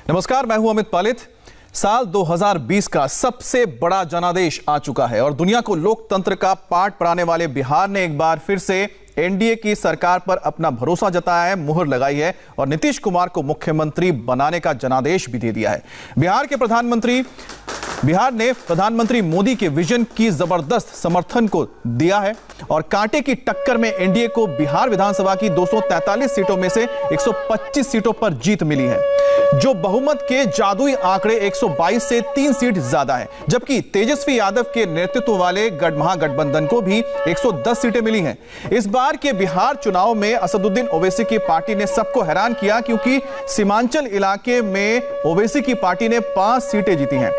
नमस्कार, मैं हूं अमित पालित। साल 2020 का सबसे बड़ा जनादेश आ चुका है और दुनिया को लोकतंत्र का पाठ पढ़ाने वाले बिहार ने एक बार फिर से एनडीए की सरकार पर अपना भरोसा जताया है, मुहर लगाई है और नीतीश कुमार को मुख्यमंत्री बनाने का जनादेश भी दे दिया है। बिहार ने प्रधानमंत्री मोदी के विजन की जबरदस्त समर्थन को दिया है और कांटे की टक्कर में एनडीए को बिहार विधानसभा की 243 सीटों में से 125 सीटों पर जीत मिली है, जो बहुमत के जादुई आंकड़े 122 से 3 सीट ज्यादा है। जबकि तेजस्वी यादव के नेतृत्व वाले महागठबंधन को भी 110 सीटें मिली हैं। इस बार के बिहार चुनाव में असदुद्दीन ओवैसी की पार्टी ने सबको हैरान किया, क्योंकि सीमांचल इलाके में ओवैसी की पार्टी ने 5 सीटें जीती हैं।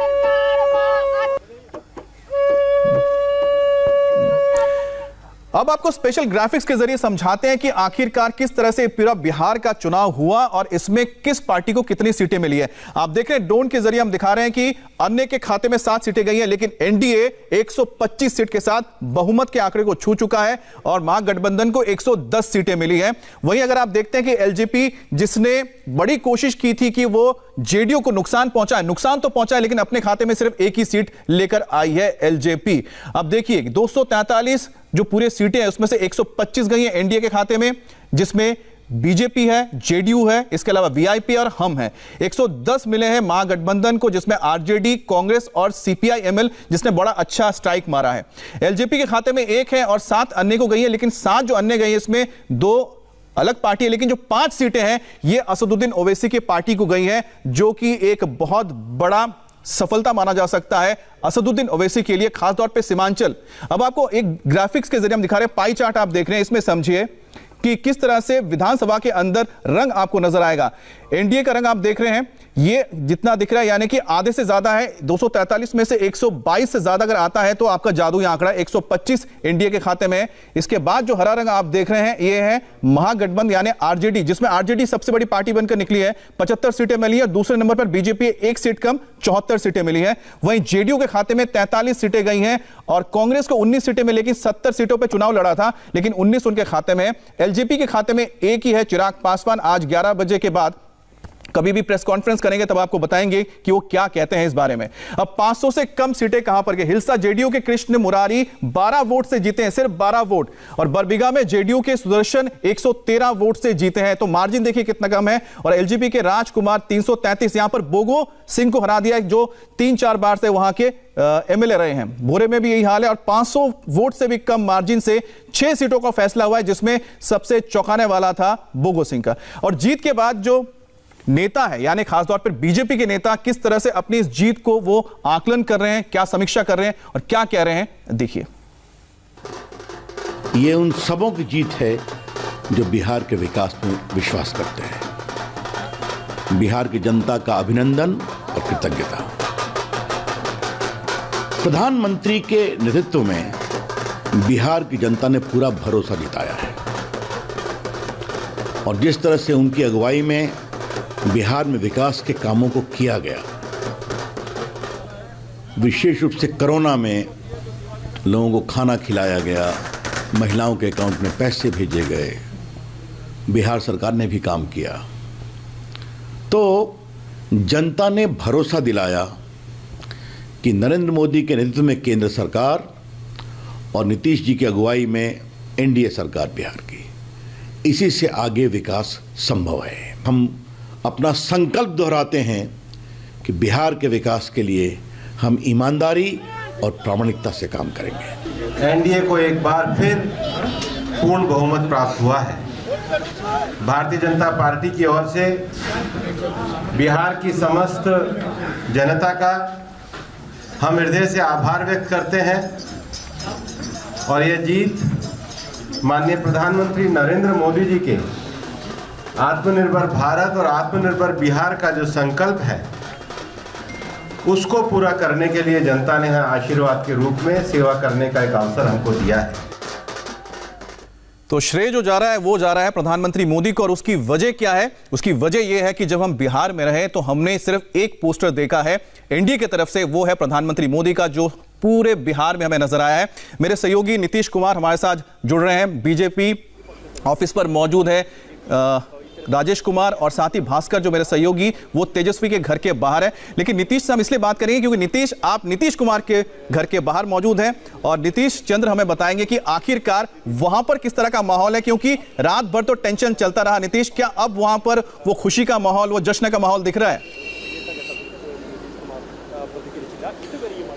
अब आपको स्पेशल ग्राफिक्स के जरिए समझाते हैं कि आखिरकार किस तरह से पूरा बिहार का चुनाव हुआ और इसमें किस पार्टी को कितनी सीटें मिली है। आप देख रहे हैं ड्रोन के जरिए हम दिखा रहे हैं कि अन्य के खाते में 7 सीटें गई हैं, लेकिन एनडीए 125 सीट के साथ बहुमत के आंकड़े को छू चुका है और महागठबंधन को 110 सीटें मिली हैं। वहीं अगर आप देखते हैं कि एलजेपी, जिसने बड़ी कोशिश की थी कि वो जेडीयू को नुकसान तो पहुंचा, लेकिन अपने खाते में सिर्फ एक ही सीट लेकर आई है एलजेपी। अब देखिए 243 जो पूरे सीटें हैं उसमें से 125 गई हैं एनडीए के खाते में, जिसमें बीजेपी है, जेडीयू है, इसके अलावा वीआईपी और हम हैं। 110 मिले हैं महागठबंधन को, जिसमें आरजेडी, कांग्रेस और सीपीआई-एमएल, जिसने बड़ा अच्छा स्ट्राइक मारा है। एलजेपी के खाते में 1 है और 7 अन्य को गई है, लेकिन 7 जो अन्य गई है इसमें 2 अलग पार्टी है, लेकिन जो 5 सीटें हैं ये असदुद्दीन ओवैसी की पार्टी को गई हैं, जो कि एक बहुत बड़ा सफलता माना जा सकता है असदुद्दीन ओवैसी के लिए, खासतौर पे सीमांचल। अब आपको एक ग्राफिक्स के जरिए हम दिखा रहे हैं, पाई चार्ट आप देख रहे हैं, इसमें समझिए कि किस तरह से विधानसभा के अंदर रंग आपको नजर आएगा। एनडीए का रंग आप देख रहे हैं, ये जितना दिख रहा है यानी कि आधे से ज्यादा है। 243 में से 122 से ज्यादा अगर आता है तो आपका जादुई आंकड़ा 125 एनडीए के खाते में है। इसके बाद जो हरा रंग आप देख रहे हैं ये है महागठबंधन यानी आरजेडी, जिसमें आरजेडी सबसे बड़ी पार्टी बनकर निकली है, 75 सीटें मिली है। दूसरे नंबर पर बीजेपी 1 सीट कम, 74 सीटें मिली है। वहीं जेडीयू के खाते में 43 सीटें गई हैं और कांग्रेस को 19 सीटें में, लेकिन 70 सीटों पर चुनाव लड़ा था, लेकिन 19 उनके खाते में। एलजेपी के खाते में एक ही है, चिराग पासवान। आज 11 बजे के बाद कभी भी प्रेस कॉन्फ्रेंस करेंगे तब आपको बताएंगे कि वो क्या कहते हैं इस बारे में। अब 500 से कम सीटें कहां पर गई। हिलसा जेडीयू के कृष्ण मुरारी 12 वोट से जीते हैं, सिर्फ 12 वोट, और बरबीघा में जेडीयू के सुदर्शन 113 वोट से जीते हैं। तो मार्जिन देखिए कितना कम है। और एलजेपी के राजकुमार 333, यहां पर बोगो सिंह को हरा दिया, जो 3-4 बार से वहां के एमएलए रहे हैं। भोरे में भी यही हाल है और 500 वोट से भी कम मार्जिन से 6 सीटों का फैसला हुआ है, जिसमें सबसे चौंकाने वाला था बोगो सिंह का। और जीत के बाद जो नेता है यानी खासतौर पर बीजेपी के नेता किस तरह से अपनी इस जीत को वो आकलन कर रहे हैं, क्या समीक्षा कर रहे हैं और क्या कह रहे हैं, देखिए। ये उन सबों की जीत है जो बिहार के विकास में विश्वास करते हैं। बिहार की जनता का अभिनंदन और कृतज्ञता। प्रधानमंत्री के नेतृत्व में बिहार की जनता ने पूरा भरोसा जताया है और जिस तरह से उनकी अगुवाई में बिहार में विकास के कामों को किया गया, विशेष रूप से कोरोना में लोगों को खाना खिलाया गया, महिलाओं के अकाउंट में पैसे भेजे गए, बिहार सरकार ने भी काम किया। तो जनता ने भरोसा दिलाया कि नरेंद्र मोदी के नेतृत्व में केंद्र सरकार और नीतीश जी की अगुवाई में एनडीए सरकार बिहार की, इसी से आगे विकास संभव है। हम अपना संकल्प दोहराते हैं कि बिहार के विकास के लिए हम ईमानदारी और प्रामाणिकता से काम करेंगे। एनडीए को एक बार फिर पूर्ण बहुमत प्राप्त हुआ है। भारतीय जनता पार्टी की ओर से बिहार की समस्त जनता का हम हृदय से आभार व्यक्त करते हैं और यह जीत माननीय प्रधानमंत्री नरेंद्र मोदी जी के आत्मनिर्भर भारत और आत्मनिर्भर बिहार का जो संकल्प है उसको पूरा करने के लिए जनता ने आशीर्वाद के रूप में सेवा करने का एक अवसर हमको दिया है। तो श्रेय जो जा रहा है वो जा रहा है प्रधानमंत्री मोदी को, और उसकी वजह क्या है? उसकी वजह यह है कि जब हम बिहार में रहे तो हमने सिर्फ एक पोस्टर देखा है एनडीए की तरफ से, वो है प्रधानमंत्री मोदी का, जो पूरे बिहार में हमें नजर आया है। मेरे सहयोगी नीतीश कुमार हमारे साथ जुड़ रहे हैं, बीजेपी ऑफिस पर मौजूद है। राजेश कुमार और साथ ही भास्कर जो मेरे सहयोगी वो तेजस्वी के घर के बाहर है। लेकिन नीतीश से हम इसलिए बात करेंगे क्योंकि नीतीश, आप नीतीश कुमार के घर के बाहर मौजूद हैं और नीतीश चंद्र हमें बताएंगे कि आखिरकार वहां पर किस तरह का माहौल है, क्योंकि रात भर तो टेंशन चलता रहा। नीतीश, क्या अब वहां पर वो खुशी का माहौल, वो जश्न का माहौल दिख रहा है?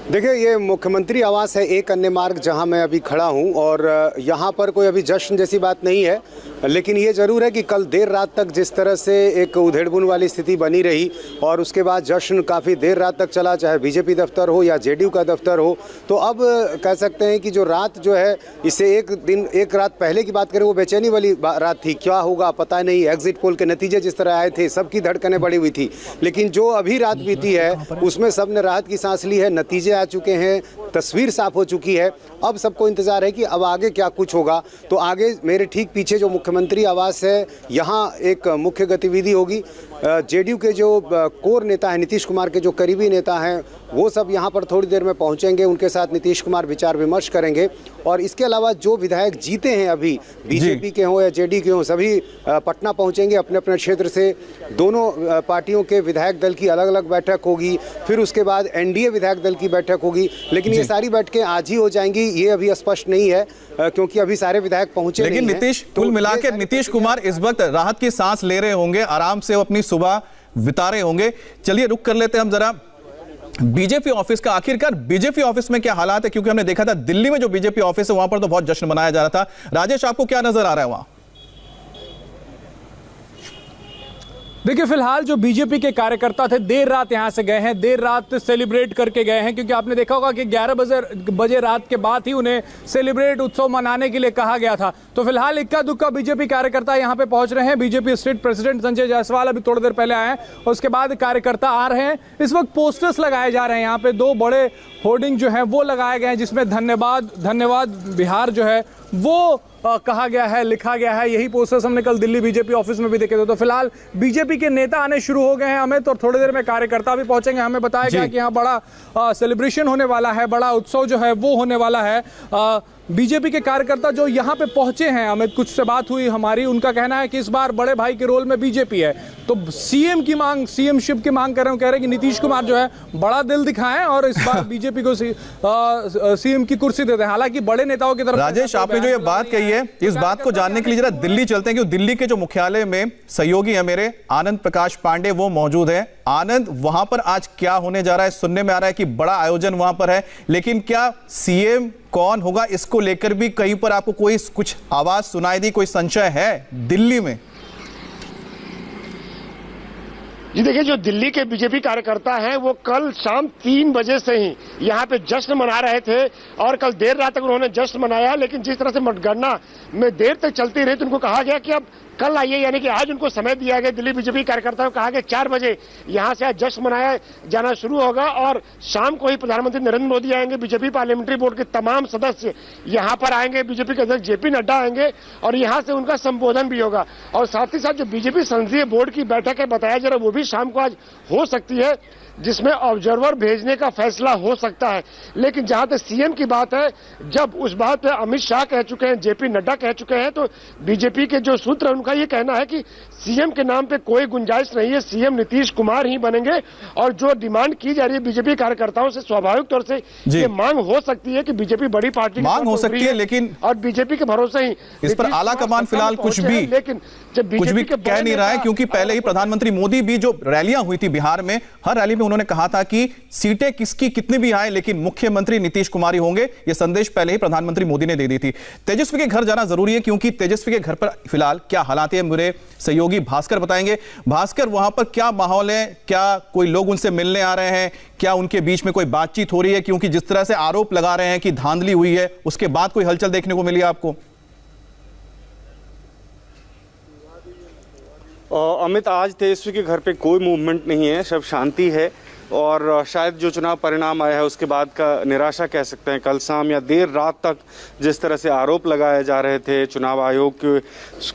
देखिए, ये मुख्यमंत्री आवास है एक अन्य मार्ग जहां मैं अभी खड़ा हूं और यहां पर कोई अभी जश्न जैसी बात नहीं है, लेकिन ये ज़रूर है कि कल देर रात तक जिस तरह से एक उधेड़-बुन वाली स्थिति बनी रही और उसके बाद जश्न काफ़ी देर रात तक चला, चाहे बीजेपी दफ्तर हो या जेडीयू का दफ्तर हो, तो अब कह सकते हैं कि जो रात जो है इससे एक रात पहले की बात करें वो बेचैनी वाली रात थी। क्या होगा पता नहीं, एग्जिट पोल के नतीजे जिस तरह आए थे सबकी धड़कनें बढ़ी हुई थी, लेकिन जो अभी रात बीती है उसमें सब ने राहत की सांस ली है। नतीजे आ चुके हैं, तस्वीर साफ हो चुकी है। अब सबको इंतजार है कि अब आगे क्या कुछ होगा। तो आगे मेरे ठीक पीछे जो मुख्यमंत्री आवास है यहाँ एक मुख्य गतिविधि होगी। जेडीयू के जो कोर नेता हैं, नीतीश कुमार के जो करीबी नेता हैं, वो सब यहाँ पर थोड़ी देर में पहुँचेंगे। उनके साथ नीतीश कुमार विचार विमर्श करेंगे और इसके अलावा जो विधायक जीते हैं अभी, बीजेपी के हों या जेडीयू के हों, सभी पटना पहुँचेंगे अपने अपने क्षेत्र से। दोनों पार्टियों के विधायक दल की अलग अलग बैठक होगी, फिर उसके बाद एनडीए विधायक दल की बैठक होगी, लेकिन ये सारी बैठकें आज ही हो जाएंगी ये अभी स्पष्ट नहीं है क्योंकि अभी सारे विधायक पहुंचे नहीं हैं। लेकिन नीतीश, कुल मिलाकर नीतीश कुमार इस वक्त राहत की सांस ले रहे होंगे, आराम से वो अपनी सुबह बिता रहे होंगे। चलिए रुक कर लेते हैं हम जरा बीजेपी ऑफिस का। आखिरकार बीजेपी ऑफिस में क्या हालात है, क्योंकि हमने देखा था दिल्ली में जो बीजेपी ऑफिस है वहां पर तो बहुत जश्न मनाया जा रहा था। राजेश, आपको क्या नजर आ रहा है वहां? देखिए, फिलहाल जो बीजेपी के कार्यकर्ता थे देर रात यहां से गए हैं, देर रात सेलिब्रेट करके गए हैं, क्योंकि आपने देखा होगा कि 11 बजे रात के बाद ही उन्हें सेलिब्रेट उत्सव मनाने के लिए कहा गया था। तो फिलहाल इक्का दुक्का बीजेपी कार्यकर्ता यहां पे पहुंच रहे हैं। BJP state president Sanjay Jaiswal अभी थोड़ी देर पहले आए हैं और उसके बाद कार्यकर्ता आ रहे हैं। इस वक्त पोस्टर्स लगाए जा रहे हैं, यहाँ पे 2 बड़े होर्डिंग जो है वो लगाए गए हैं जिसमें धन्यवाद बिहार जो है वो कहा गया है, लिखा गया है। यही पोस्टर्स हमने कल दिल्ली बीजेपी ऑफिस में भी देखे थे। तो फिलहाल बीजेपी के नेता आने शुरू हो गए हैं अमित, और थोड़ी देर में कार्यकर्ता भी पहुंचेंगे। हमें बताया गया कि यहाँ बड़ा सेलिब्रेशन होने वाला है, बड़ा उत्सव जो है वो होने वाला है। बीजेपी के कार्यकर्ता जो यहाँ पे पहुंचे हैं अमित, कुछ से बात हुई हमारी, उनका कहना है कि इस बार बड़े भाई के रोल में बीजेपी है, तो सीएमशिप की मांग कर रहे हैं। कह रहे हैं कि नीतीश कुमार जो है बड़ा दिल दिखाएं और इस बार बीजेपी को सीएम की कुर्सी देते हैं। हालांकि बड़े नेताओं की तरफ। राजेश, आपने जो ये बात कही है, इस बात को जानने के लिए जरा दिल्ली चलते हैं, क्योंकि दिल्ली के जो मुख्यालय में सहयोगी है मेरे आनंद प्रकाश पांडे, वो मौजूद है। आनंद, वहां पर आज क्या होने जा रहा है? सुनने में आ रहा है कि बड़ा आयोजन वहां पर है, लेकिन क्या सीएम कौन होगा इसको लेकर भी कहीं पर आपको कोई कुछ आवाज सुनाई दी, कोई संशय है दिल्ली में? जी देखिए, जो दिल्ली के बीजेपी कार्यकर्ता हैं वो कल शाम 3 बजे से ही यहाँ पे जश्न मना रहे थे और कल देर रात तक उन्होंने जश्न मनाया। लेकिन जिस तरह से मतगणना में देर तक चलती रही तो उनको कहा गया कि अब कल आइए, यानी कि आज उनको समय दिया गया। दिल्ली बीजेपी कार्यकर्ताओं को कहा गया 4 बजे यहाँ से आज जश्न मनाया जाना शुरू होगा और शाम को ही प्रधानमंत्री नरेंद्र मोदी आएंगे, बीजेपी पार्लियामेंट्री बोर्ड के तमाम सदस्य यहाँ पर आएंगे, बीजेपी के अध्यक्ष जेपी नड्डा आएंगे और यहाँ से उनका संबोधन भी होगा। और साथ ही साथ जो बीजेपी संसदीय बोर्ड की बैठक है बताया जा रहा है वो भी शाम को आज हो सकती है, जिसमें ऑब्जर्वर भेजने का फैसला हो सकता है। लेकिन जहां तक सीएम की बात है, जब उस बात पे अमित शाह कह चुके हैं, जेपी नड्डा कह चुके हैं, तो बीजेपी के जो सूत्र है उनका ये कहना है कि सीएम के नाम पे कोई गुंजाइश नहीं है, सीएम नीतीश कुमार ही बनेंगे। और जो डिमांड की जा रही है बीजेपी कार्यकर्ताओं से, स्वाभाविक तौर से ये मांग हो सकती है कि बीजेपी बड़ी पार्टी मांग हो सकती है, लेकिन और बीजेपी के भरोसे ही इस पर आला कमान फिलहाल कुछ भी कह नहीं रहा है, क्योंकि पहले ही प्रधानमंत्री मोदी भी जो रैलियां हुई थी बिहार में, हर रैली में उन्होंने कहा था कि सीटें किसकी कितनी भी आए लेकिन मुख्यमंत्री नीतीश कुमार ही होंगे। यह संदेश पहले ही प्रधानमंत्री मोदी ने दे दी थी। तेजस्वी के घर जाना जरूरी है, क्योंकि तेजस्वी के घर पर फिलहाल क्या हालात है मेरे सहयोगी भास्कर बताएंगे। भास्कर, वहां पर क्या माहौल है? क्या कोई लोग उनसे मिलने आ रहे हैं? क्या उनके बीच में कोई बातचीत हो रही है? क्योंकि जिस तरह से आरोप लगा रहे हैं कि धांधली हुई है, उसके बाद कोई हलचल देखने को मिली आपको? अमित, आज तेजस्वी के घर पे कोई मूवमेंट नहीं है, सब शांति है और शायद जो चुनाव परिणाम आया है उसके बाद का निराशा कह सकते हैं। कल शाम या देर रात तक जिस तरह से आरोप लगाए जा रहे थे, चुनाव आयोग की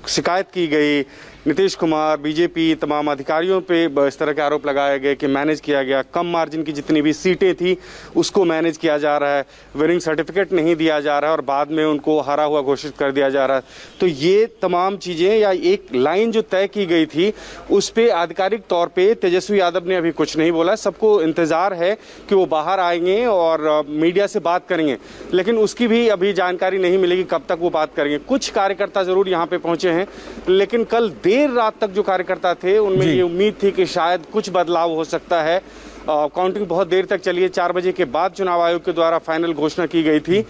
शिकायत की गई नीतीश कुमार, बीजेपी, तमाम अधिकारियों पे इस तरह के आरोप लगाए गए कि मैनेज किया गया, कम मार्जिन की जितनी भी सीटें थी उसको मैनेज किया जा रहा है, विनिंग सर्टिफिकेट नहीं दिया जा रहा है और बाद में उनको हारा हुआ घोषित कर दिया जा रहा है। तो ये तमाम चीज़ें या एक लाइन जो तय की गई थी उस पर आधिकारिक तौर पर तेजस्वी यादव ने अभी कुछ नहीं बोला। सबको इंतजार है कि वो बाहर आएंगे और मीडिया से बात करेंगे, लेकिन उसकी भी अभी जानकारी नहीं मिलेगी कब तक वो बात करेंगे। कुछ कार्यकर्ता जरूर यहाँ पे पहुंचे हैं, लेकिन कल देर रात तक जो कार्यकर्ता थे उनमें ये उम्मीद थी कि शायद कुछ बदलाव हो सकता है। काउंटिंग बहुत देर तक चली है, 4 बजे के बाद चुनाव आयोग के द्वारा फाइनल घोषणा की गई थी।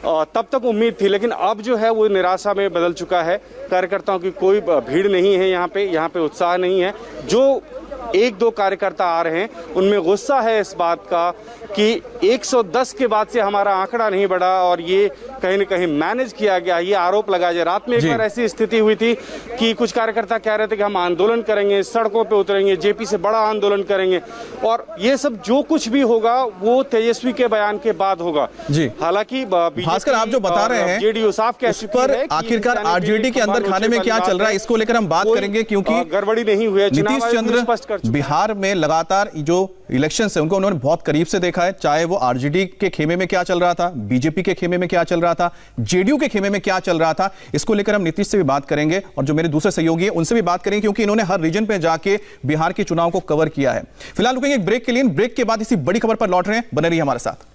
तब तक उम्मीद थी, लेकिन अब जो है वो निराशा में बदल चुका है। कार्यकर्ताओं की कोई भीड़ नहीं है यहाँ पे उत्साह नहीं है। जो 1-2 कार्यकर्ता आ रहे हैं उनमें गुस्सा है इस बात का कि 110 के बाद से हमारा आंकड़ा नहीं बढ़ा और ये कहीं न कहीं मैनेज किया गया, ये आरोप लगाया जाए। रात में एक बार ऐसी स्थिति हुई थी कि कुछ कार्यकर्ता कह रहे थे कि हम आंदोलन करेंगे, सड़कों पे उतरेंगे, जेपी से बड़ा आंदोलन करेंगे, और ये सब जो कुछ भी होगा वो तेजस्वी के बयान के बाद होगा। हालांकि भास्कर आप जो बता रहे हैं जेडीयू साफ कह चुकी है कि आखिरकार आरजेडी के अंदर खाने में क्या चल रहा है, इसको लेकर हम बात करेंगे, क्योंकि गड़बड़ी नहीं हुई है। नीतीश चंद्र बिहार में लगातार जो इलेक्शन है उनको उन्होंने बहुत करीब से देखा है, चाहे वो आरजेडी के खेमे में क्या चल रहा था, बीजेपी के खेमे में क्या चल रहा था, जेडीयू के खेमे में क्या चल रहा था। इसको लेकर हम नीतीश से भी बात करेंगे और जो मेरे दूसरे सहयोगी हैं उनसे भी बात करेंगे, क्योंकि इन्होंने हर रीजन पे जाके बिहार के चुनाव को कवर किया है। फिलहाल रुकेंगे एक ब्रेक के लिए, ब्रेक के बाद इसी बड़ी खबर पर लौट रहे हैं, बने रहिए हमारे साथ।